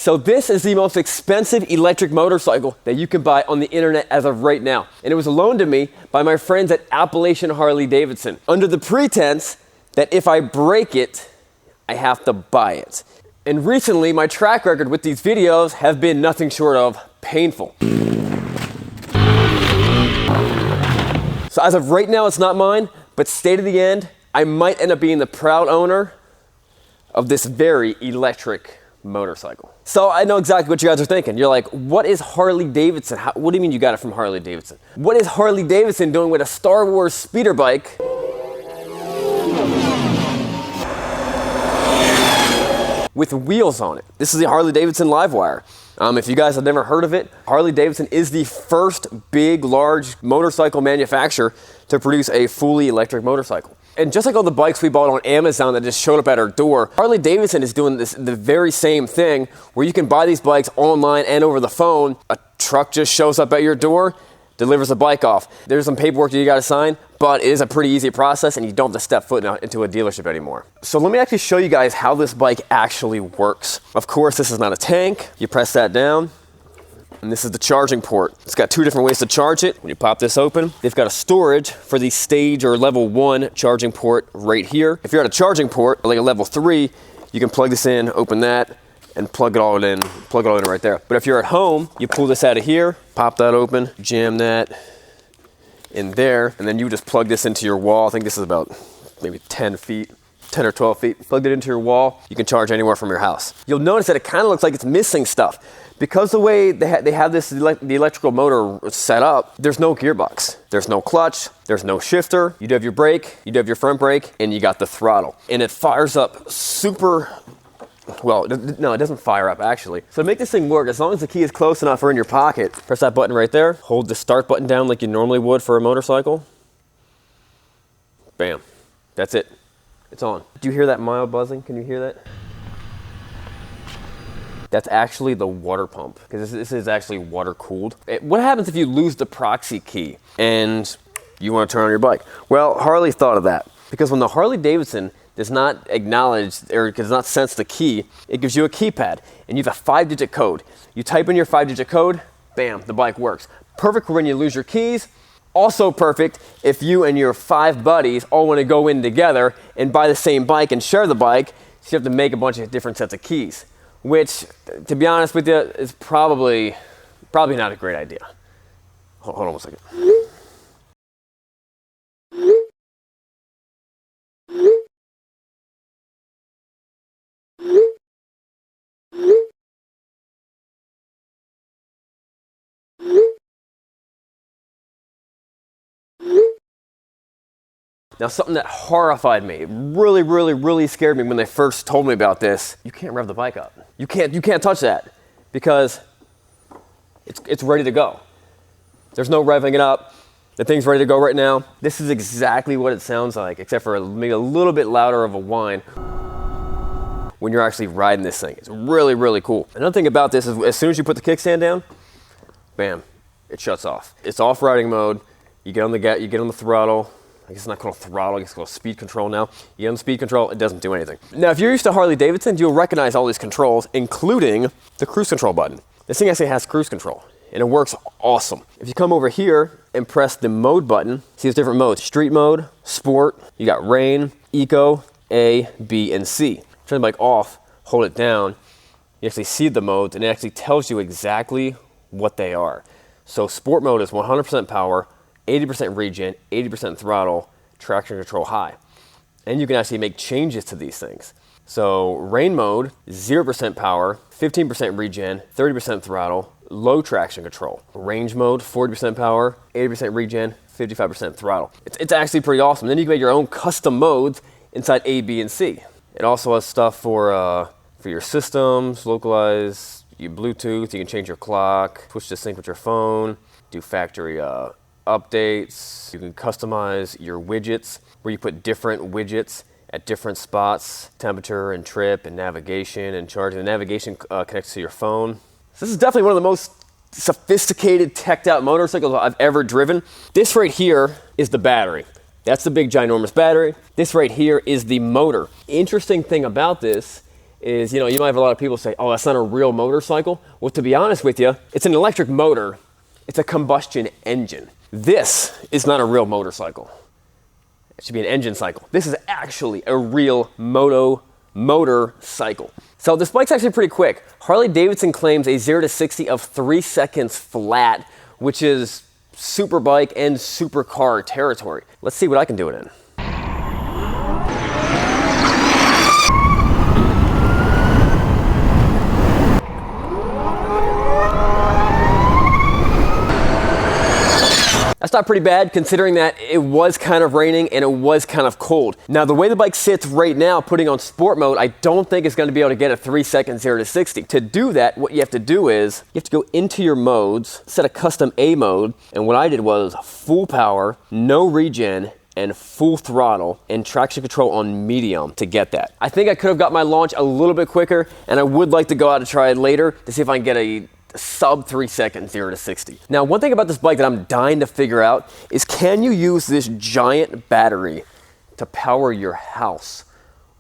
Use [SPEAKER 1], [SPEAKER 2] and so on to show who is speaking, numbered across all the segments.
[SPEAKER 1] So this is the most expensive electric motorcycle that you can buy on the internet as of right now. And it was loaned to me by my friends at Appalachian Harley-Davidson under the pretense that if I break it, I have to buy it. And recently, my track record with these videos have been nothing short of painful. So as of right now, it's not mine, but stay to the end. I might end up being the proud owner of this very electric motorcycle. So I know exactly what you guys are thinking. You're like, what is Harley-Davidson? What do you mean you got it from Harley-Davidson? What is Harley-Davidson doing with a Star Wars speeder bike with wheels on it? This is the Harley-Davidson LiveWire. If you guys have never heard of it, Harley-Davidson is the first big, large motorcycle manufacturer to produce a fully electric motorcycle. And just like all the bikes we bought on Amazon that just showed up at our door, Harley-Davidson is doing the very same thing where you can buy these bikes online and over the phone. A truck just shows up at your door, delivers the bike off. There's some paperwork that you gotta sign, but it is a pretty easy process and you don't have to step foot into a dealership anymore. So let me actually show you guys how this bike actually works. Of course, this is not a tank. You press that down, and this is the charging port. It's got two different ways to charge it. When you pop this open, they've got a storage for the stage or level 1 charging port right here. If you're at a charging port, like a level 3, you can plug this in, open that, and plug it all in right there. But if you're at home, you pull this out of here, pop that open, jam that in there, and then you just plug this into your wall. I think this is about maybe 10 or 12 feet. Plug it into your wall. You can charge anywhere from your house. You'll notice that it kind of looks like it's missing stuff. Because the way they have the electrical motor set up, there's no gearbox. There's no clutch. There's no shifter. You do have your brake. You do have your front brake. And you got the throttle. And it fires up super... Well, no, it doesn't fire up, actually. So to make this thing work, as long as the key is close enough or in your pocket, press that button right there. Hold the start button down like you normally would for a motorcycle. Bam. That's it. It's on. Do you hear that mild buzzing? Can you hear that? That's actually the water pump, because this is actually water cooled. What happens if you lose the proxy key and you want to turn on your bike? Well, Harley thought of that, because when the Harley-Davidson does not acknowledge or does not sense the key, it gives you a keypad and you have a 5-digit code. You type in your 5-digit code, bam, the bike works. Perfect for when you lose your keys. Also perfect if you and your 5 buddies all want to go in together and buy the same bike and share the bike, so you have to make a bunch of different sets of keys, which, to be honest with you, is probably not a great idea. Hold on one second. Now, something that horrified me, really scared me when they first told me about this, you can't rev the bike up. You can't touch that because it's ready to go. There's no revving it up. The thing's ready to go right now. This is exactly what it sounds like, except for maybe a little bit louder of a whine when you're actually riding this thing. It's really cool. Another thing about this is as soon as you put the kickstand down, bam, it shuts off. It's off-riding mode. You get on the throttle. I guess it's not called throttle, I guess it's called speed control now. You get on the speed control, it doesn't do anything. Now, if you're used to Harley-Davidson, you'll recognize all these controls, including the cruise control button. This thing actually has cruise control, and it works awesome. If you come over here and press the mode button, see there's different modes. Street mode, sport, you got rain, eco, A, B, and C. Turn the bike off, hold it down, you actually see the modes, and it actually tells you exactly what they are. So sport mode is 100% power, 80% regen, 80% throttle, traction control high. And you can actually make changes to these things. So rain mode, 0% power, 15% regen, 30% throttle, low traction control. Range mode, 40% power, 80% regen, 55% throttle. It's actually pretty awesome. Then you can make your own custom modes inside A, B, and C. It also has stuff for your systems, localize your Bluetooth, you can change your clock, switch to sync with your phone, do factory updates. You can customize your widgets where you put different widgets at different spots, temperature and trip and navigation and charging. The navigation connects to your phone. So this is definitely one of the most sophisticated, teched out motorcycles I've ever driven. This right here is the battery. That's the big ginormous battery. This right here is the motor. Interesting thing about this is, you know, you might have a lot of people say, oh, that's not a real motorcycle. Well, to be honest with you, it's an electric motor. It's a combustion engine. This is not a real motorcycle. It should be an engine cycle. This is actually a real motorcycle. So this bike's actually pretty quick. Harley-Davidson claims a 0 to 60 of 3 seconds flat, which is super bike and supercar territory. Let's see what I can do it in. That's not pretty bad considering that it was kind of raining and it was kind of cold. Now the way the bike sits right now, putting on sport mode, I don't think it's going to be able to get a 3 second 0 to 60. To do that, what you have to do is you have to go into your modes, set a custom A mode, and what I did was full power, no regen, and full throttle and traction control on medium to get that. I think I could have got my launch a little bit quicker, and I would like to go out and try it later to see if I can get a sub 3 second 0 to 60. Now, one thing about this bike that I'm dying to figure out is, can you use this giant battery to power your house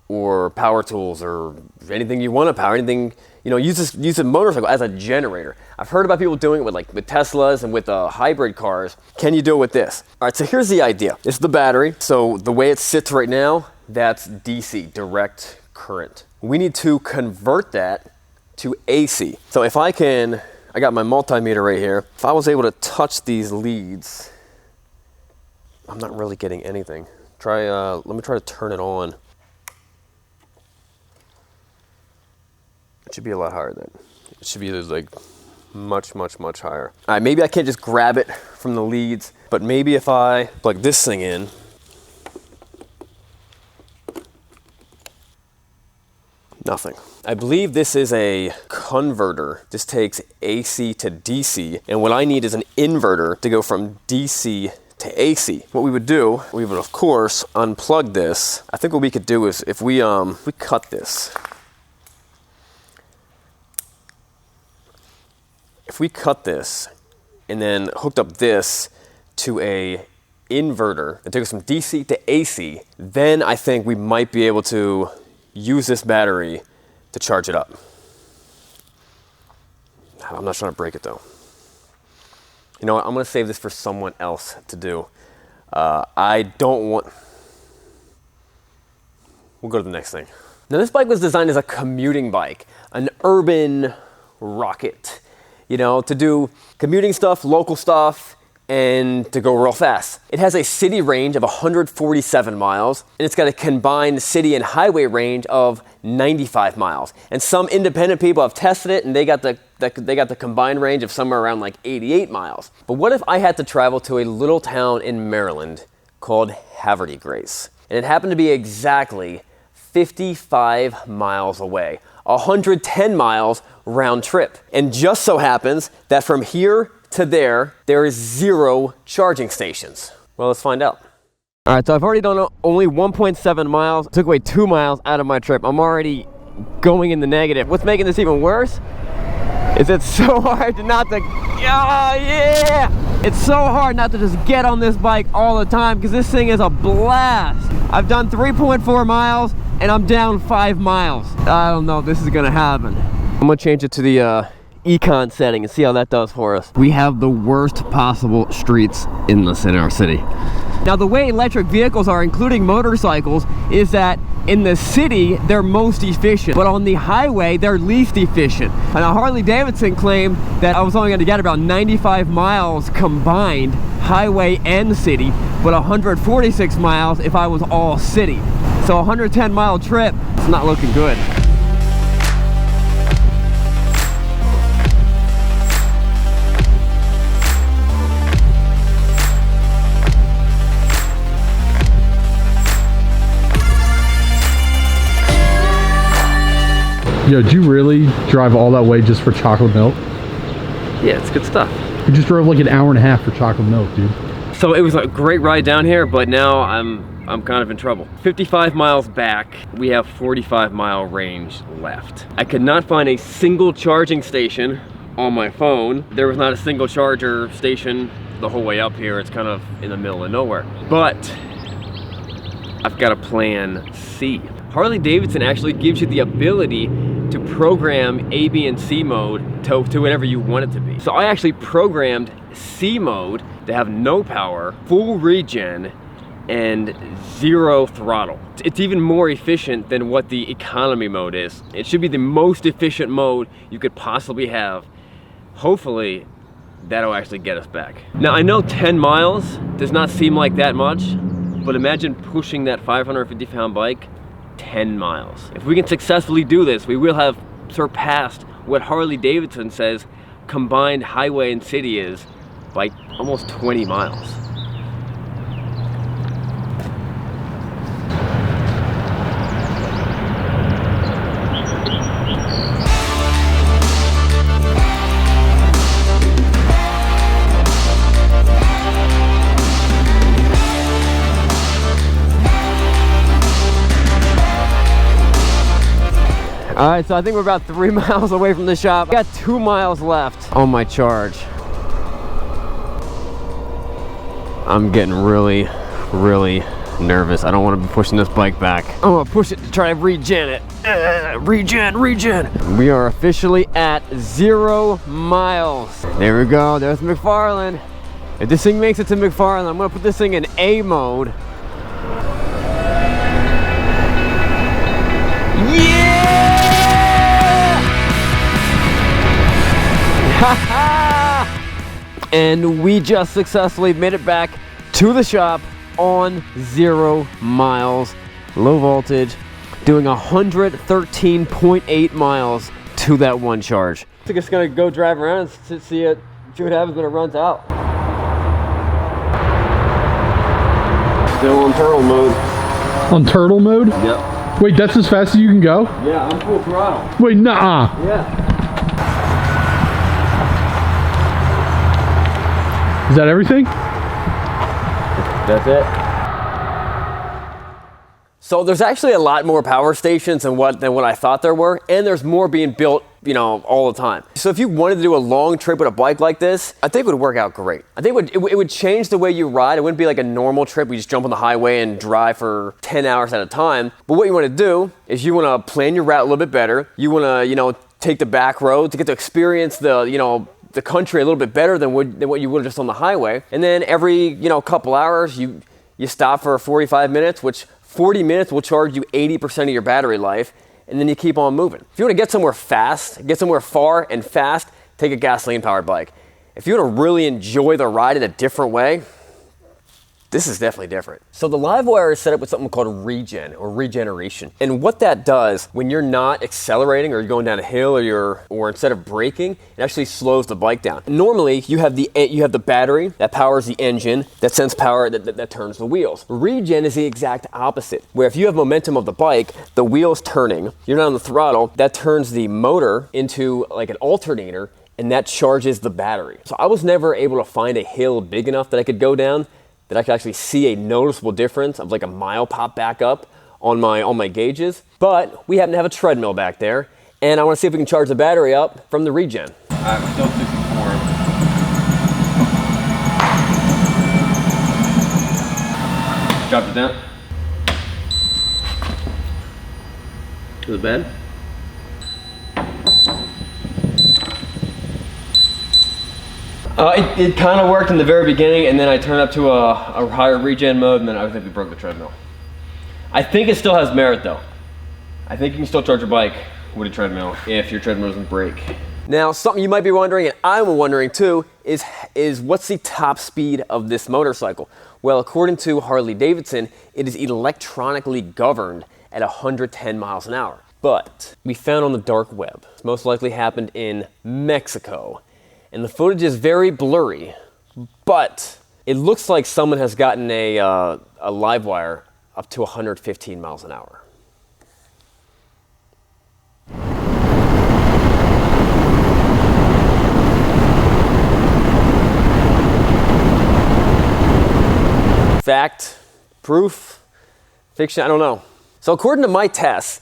[SPEAKER 1] or power tools or anything you want to power, anything, you know, use a motorcycle as a generator. I've heard about people doing it with Teslas and with hybrid cars. Can you do it with this? All right, so here's the idea. This is the battery. So the way it sits right now, that's DC, direct current. We need to convert that to AC. So if I got my multimeter right here. If I was able to touch these leads, I'm not really getting anything. Let me try to turn it on. It should be a lot higher then. It should be like much higher. All right, maybe I can't just grab it from the leads, but maybe if I plug this thing in, nothing. I believe this is a converter. This takes AC to DC, and what I need is an inverter to go from DC to AC. What we would do, we would of course unplug this. I think what we could do is if we cut this. If we cut this and then hooked up this to a inverter that takes us from DC to AC, then I think we might be able to use this battery to charge it up. I'm not trying to break it though. You know what, I'm gonna save this for someone else to do. I don't want, we'll go to the next thing. Now this bike was designed as a commuting bike, an urban rocket, you know, to do commuting stuff, local stuff, and to go real fast. It has a city range of 147 miles, and it's got a combined city and highway range of 95 miles. And some independent people have tested it, and they got the combined range of somewhere around like 88 miles. But what if I had to travel to a little town in Maryland called Haverty Grace, and it happened to be exactly 55 miles away, 110 miles round trip. And just so happens that from here to there is 0 charging stations. Well, let's find out. All right, so I've already done only 1.7 miles. Took away 2 miles out of my trip. I'm already going in the negative. What's making this even worse is it's so hard to not to, it's so hard not to just get on this bike all the time because this thing is a blast. I've done 3.4 miles and I'm down 5 miles. I don't know if this is gonna happen. I'm gonna change it to the econ setting and see how that does for us. We have the worst possible streets in our city. Now the way electric vehicles are, including motorcycles, is that in the city they're most efficient, but on the highway they're least efficient. And Harley-Davidson claimed that I was only going to get about 95 miles combined, highway and city, but 146 miles if I was all city. So a 110 mile trip, it's not looking good.
[SPEAKER 2] Yo, did you really drive all that way just for chocolate milk?
[SPEAKER 1] Yeah, it's good stuff.
[SPEAKER 2] You just drove like an hour and a half for chocolate milk, dude.
[SPEAKER 1] So it was a great ride down here, but now I'm kind of in trouble. 55 miles back, we have 45 mile range left. I could not find a single charging station on my phone. There was not a single charger station the whole way up here. It's kind of in the middle of nowhere. But I've got a plan C. Harley-Davidson actually gives you the ability to program A, B, and C mode to whatever you want it to be. So I actually programmed C mode to have no power, full regen, and 0 throttle. It's even more efficient than what the economy mode is. It should be the most efficient mode you could possibly have. Hopefully, that'll actually get us back. Now, I know 10 miles does not seem like that much, but imagine pushing that 550-pound bike 10 miles. If we can successfully do this, we will have surpassed what Harley-Davidson says combined highway and city is by almost 20 miles. All right, so I think we're about 3 miles away from the shop. I got 2 miles left on my charge. I'm getting really, really nervous. I don't want to be pushing this bike back. I'm gonna push it to try to regen it. Regen. We are officially at 0 miles. There we go, there's McFarland. If this thing makes it to McFarland, I'm gonna put this thing in A mode. And we just successfully made it back to the shop on 0 miles, low voltage, doing 113.8 miles to that one charge. I'm just gonna go drive around and see what happens when it runs out. Still on turtle mode.
[SPEAKER 2] On turtle mode?
[SPEAKER 1] Yep.
[SPEAKER 2] Wait, that's as fast as you can go?
[SPEAKER 1] Yeah, I'm full throttle.
[SPEAKER 2] Wait, nah.
[SPEAKER 1] Yeah.
[SPEAKER 2] Is that everything?
[SPEAKER 1] That's it. So there's actually a lot more power stations than what I thought there were, and there's more being built, you know, all the time. So if you wanted to do a long trip with a bike like this, I think it would work out great. I think it would change the way you ride. It wouldn't be like a normal trip. We just jump on the highway and drive for 10 hours at a time. But what you want to do is you want to plan your route a little bit better. You want to, you know, take the back road to get to experience the, you know, the country a little bit better than what you would have just on the highway. And then every, you know, couple hours you stop for 45 minutes, which 40 minutes will charge you 80% of your battery life, and then you keep on moving. If you want to get somewhere fast, get somewhere far and fast, take a gasoline powered bike. If you want to really enjoy the ride in a different way, this is definitely different. So the LiveWire is set up with something called Regen or Regeneration. And what that does when you're not accelerating or you're going down a hill or instead of braking, it actually slows the bike down. Normally you have the battery that powers the engine, that sends power that turns the wheels. Regen is the exact opposite, where if you have momentum of the bike, the wheel's turning, you're not on the throttle, that turns the motor into like an alternator, and that charges the battery. So I was never able to find a hill big enough that I could go down that I could actually see a noticeable difference of like a mile pop back up on my gauges. But we happen to have a treadmill back there, and I want to see if we can charge the battery up from the Regen. I'm still 64. Dropped it down. To the bed. It kind of worked in the very beginning, and then I turned up to a higher regen mode, and then I think we broke the treadmill. I think it still has merit though. I think you can still charge your bike with a treadmill if your treadmill doesn't break. Now, something you might be wondering, and I'm wondering too, is what's the top speed of this motorcycle? Well, according to Harley-Davidson, it is electronically governed at 110 miles an hour. But we found on the dark web, it's most likely happened in Mexico. And the footage is very blurry, but it looks like someone has gotten a LiveWire up to 115 miles an hour. Fact, proof, fiction, I don't know. So according to my tests,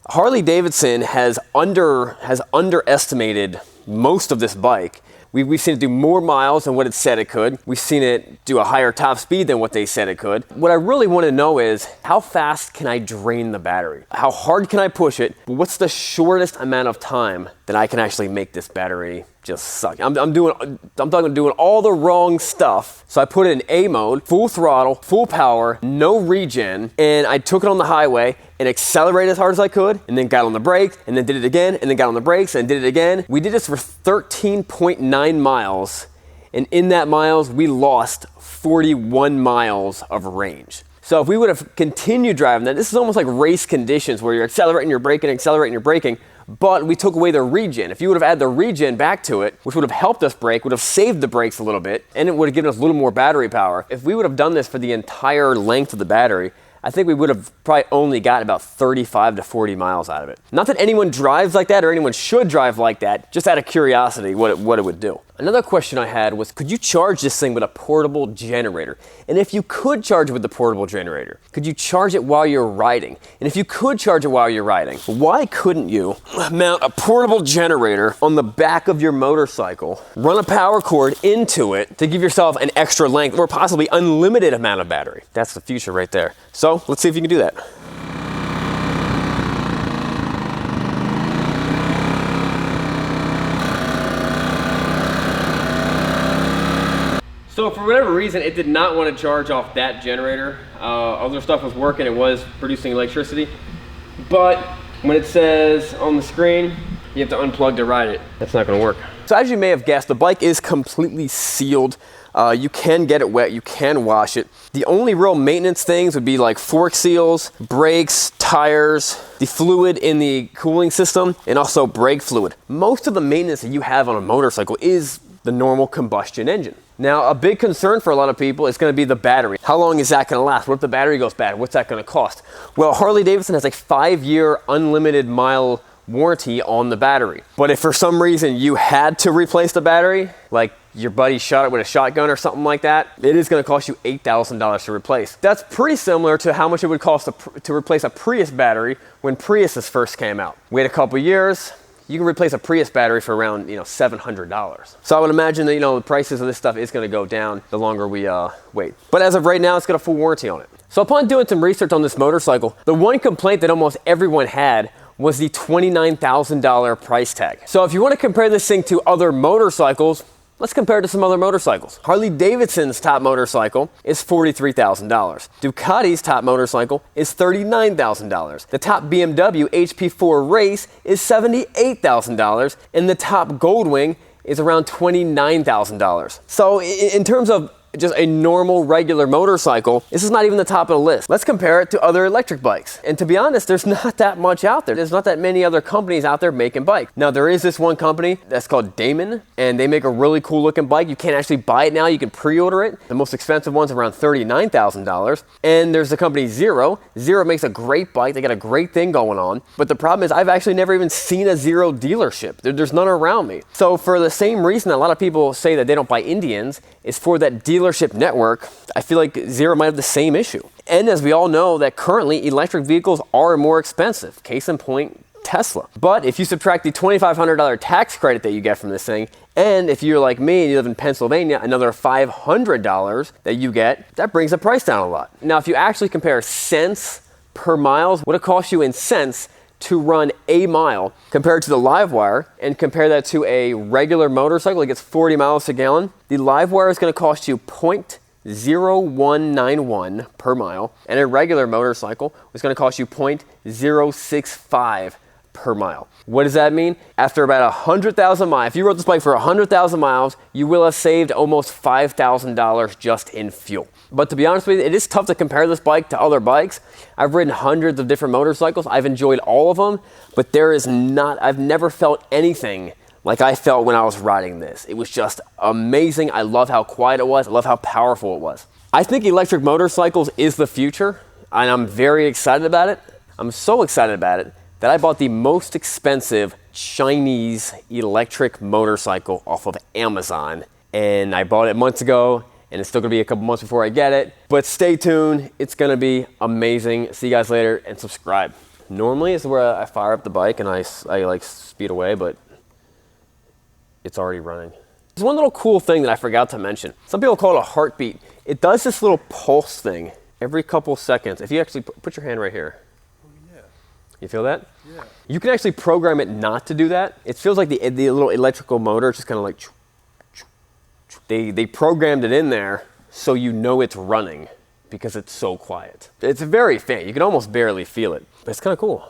[SPEAKER 1] Harley-Davidson has underestimated most of this bike We've seen it do more miles than what it said it could. We've seen it do a higher top speed than what they said it could. What I really want to know is, how fast can I drain the battery? How hard can I push it? What's the shortest amount of time that I can actually make this battery just suck? I'm talking doing all the wrong stuff. So I put it in A mode, full throttle, full power, no regen, and I took it on the highway and accelerated as hard as I could, and then got on the brakes, and then did it again, and then got on the brakes, and did it again. We did this for 13.9 miles, and in that miles, we lost 41 miles of range. So if we would have continued driving that, this is almost like race conditions where you're accelerating, you're braking, accelerating, you're braking, but we took away the regen. If you would have added the regen back to it, which would have helped us brake, would have saved the brakes a little bit, and it would have given us a little more battery power. If we would have done this for the entire length of the battery, I think we would have probably only got about 35 to 40 miles out of it. Not that anyone drives like that or anyone should drive like that, just out of curiosity what it would do. Another question I had was, could you charge this thing with a portable generator? And if you could charge it with the portable generator, could you charge it while you're riding? And if you could charge it while you're riding, why couldn't you mount a portable generator on the back of your motorcycle, run a power cord into it to give yourself an extra length or possibly unlimited amount of battery? That's the future right there. So let's see if you can do that. So for whatever reason, it did not want to charge off that generator. Other stuff was working, it was producing electricity. But when it says on the screen, you have to unplug to ride it, that's not going to work. So as you may have guessed, the bike is completely sealed. You can get it wet, you can wash it. The only real maintenance things would be like fork seals, brakes, tires, the fluid in the cooling system, and also brake fluid. Most of the maintenance that you have on a motorcycle is the normal combustion engine. Now, a big concern for a lot of people is going to be the battery. How long is that going to last? What if the battery goes bad? What's that going to cost? Well, Harley-Davidson has a 5-year unlimited mile warranty on the battery. But if for some reason you had to replace the battery, like your buddy shot it with a shotgun or something like that, it is going to cost you $8,000 to replace. That's pretty similar to how much it would cost to replace a Prius battery when Priuses first came out. Wait a couple years, you can replace a Prius battery for around, $700. So I would imagine that, the prices of this stuff is going to go down the longer we wait. But as of right now, it's got a full warranty on it. So upon doing some research on this motorcycle, the one complaint that almost everyone had was the $29,000 price tag. So if you want to compare this thing to other motorcycles, let's compare it to some other motorcycles. Harley-Davidson's top motorcycle is $43,000. Ducati's top motorcycle is $39,000. The top BMW HP4 Race is $78,000. And the top Goldwing is around $29,000. So in terms of just a normal, regular motorcycle, this is not even the top of the list. Let's compare it to other electric bikes. And to be honest, there's not that much out there. There's not that many other companies out there making bikes. Now, there is this one company that's called Damon, and they make a really cool looking bike. You can't actually buy it now, you can pre-order it. The most expensive one's around $39,000. And there's the company Zero. Zero makes a great bike, they got a great thing going on. But the problem is, I've actually never even seen a Zero dealership. There's none around me. So for the same reason a lot of people say that they don't buy Indians, is for that dealership network, I feel like Zero might have the same issue. And as we all know, that currently electric vehicles are more expensive. Case in point, Tesla. But if you subtract the $2,500 tax credit that you get from this thing, and if you're like me and you live in Pennsylvania, another $500 that you get, that brings the price down a lot. Now, if you actually compare cents per mile, what it costs you in cents to run a mile compared to the LiveWire, and compare that to a regular motorcycle that gets 40 miles a gallon, the LiveWire is going to cost you 0.0191 per mile, and a regular motorcycle is going to cost you 0.065 per mile. What does that mean? After about 100,000 miles, if you rode this bike for 100,000 miles, you will have saved almost $5,000 just in fuel. But to be honest with you, it is tough to compare this bike to other bikes. I've ridden hundreds of different motorcycles. I've enjoyed all of them, but I've never felt anything like I felt when I was riding this. It was just amazing. I love how quiet it was. I love how powerful it was. I think electric motorcycles is the future, and I'm very excited about it. I'm so excited about it that I bought the most expensive Chinese electric motorcycle off of Amazon. And I bought it months ago, and it's still gonna be a couple months before I get it. But stay tuned, it's gonna be amazing. See you guys later, and subscribe. Normally it's where I fire up the bike and I like speed away, but it's already running. There's one little cool thing that I forgot to mention. Some people call it a heartbeat. It does this little pulse thing every couple seconds. If you actually put your hand right here.
[SPEAKER 3] Oh, yeah.
[SPEAKER 1] You feel that?
[SPEAKER 3] Yeah.
[SPEAKER 1] You can actually program it not to do that. It feels like the little electrical motor, just kind of like, they programmed it in there so you know it's running because it's so quiet. It's very faint. You can almost barely feel it, but it's kind of cool.